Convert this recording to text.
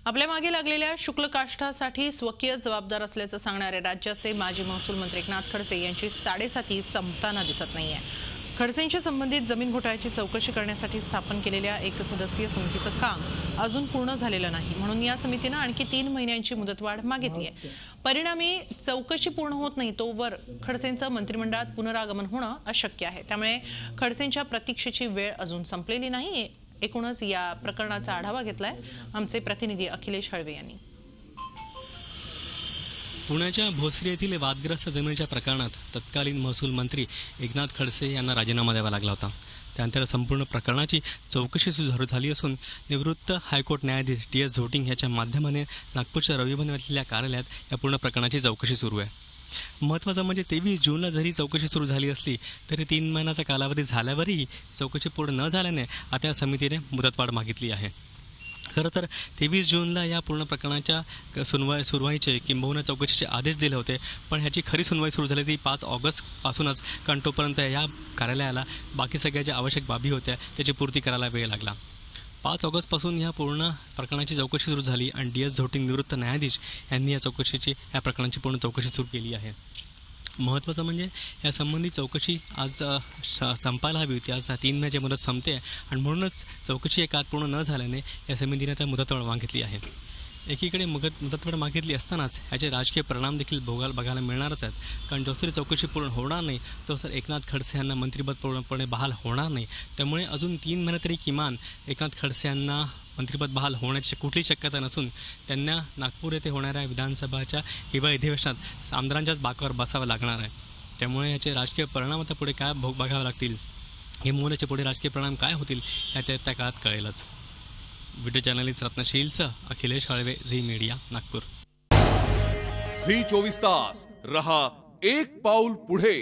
आपल्या मागे लागलेल्या शुक्ल काष्ठासाठी स्वकीय जबाबदार असल्याचं सांगणारे राज्याचे माजी महसूल मंत्री एकनाथ खडसे यांची 7.5 संपताना दिसत नाहीये। खडसेंच्या संबंधित जमीन घोटाळ्याची चौकशी करण्यासाठी स्थापन केलेल्या एक सदस्यीय समितीचं काम अजून पूर्ण झालेलं नाही, म्हणून या समितीने आणखी 3 महिन्यांची मुदतवाढ मागितली आहे। परिणामी चौकशी पूर्ण होत नाही तोवर खडसेंचं मंत्रिमंडळात पुनरागमन होणं अशक्य आहे। त्यामुळे खडसेंच्या प्रतीक्षेची वेळ अजून संपलेली नाही। एकूणच या प्रकरणाचा आढावा घेतलाय आमचे प्रतिनिधी अखिलेश हळवे यांनी। पुण्याच्या भोसरी येथील वादग्रस्त जमिनीच्या प्रकरणात तत्कालीन महसूल मंत्री एकनाथ खडसे यांना राजीनामा द्यावा लागला होता। त्यानंतर संपूर्ण प्रकरणाची चौकशी सुरू झाली असून निवृत्त हायकोर्ट न्यायाधीश DS झोटिंग यांच्या माध्यमाने नागपूरच्या रविभवन येथील कार्यालयात या पूर्ण प्रकरणाची चौकशी सुरू आहे। महत्त्वाचं म्हणजे 23 जूनला जरी चौकशी सुरू झाली असली तरी 3 महिन्याचा कालावधी झाल्यावरही चौकशी पूर्ण न झाल्याने आता या समितीने मुदतवाढ मागितली आहे। खरं तर 23 जूनला या पूर्ण प्रकरणाच्या सुनवाईचे किंबहुना चौकशीचे आदेश दिले होते, पण ह्याची खरी सुनवाई सुरू झाली ती 5 ऑगस्टपासूनच, कारण तोपर्यंत या कार्यालयाला बाकी सगळ्या ज्या आवश्यक बाबी होत्या त्याची पूर्ती करायला वेळ लागला। 5 ऑगस्टपासून या पूर्ण प्रकरणाची चौकशी सुरू झाली आणि DS झोटिंग निवृत्त न्यायाधीश यांनी या प्रकरणाची पूर्ण चौकशी सुरू केली आहे। महत्त्वाचं म्हणजे या संबंधी चौकशी आज संपायला हवी होती। आज 3 महिन्याची मुदत संपते आणि म्हणूनच चौकशी एका पूर्ण न झाल्याने या समितीने त्या मुदतवाढ मागितली आहे। एकीकडे मुदतवाढ मागितली असतानाच याचे राजकीय परिणाम देखील बघायला मिळणारच आहेत, कारण जोस्तरी चौकशी पूर्ण होणार नाही तोवर एकनाथ खडसे यांना मंत्रिपद पूर्णपणे बहाल होणार नाही। त्यामुळे अजून 3 महिने तरी किमान एकनाथ खडसे यांना मंत्रिपद बहाल होण्याची कुठलीही शक्यता नसून त्यांना नागपूर येथे होणाऱ्या विधानसभाच्या हिवाळी अधिवेशनात आमदारांच्याच बाकावर बसावं लागणार आहे। त्यामुळे याचे राजकीय परिणाम आता पुढे काय बघावे लागतील, हे याचे पुढे राजकीय परिणाम काय होतील त्या काळात कळेलच। व्हिडिओ जर्नलिस्ट रत्नशीलसह अखिलेश हळवे, झी मीडिया, नागपूर। झी 24 तास रहा एक पाऊल पुढे।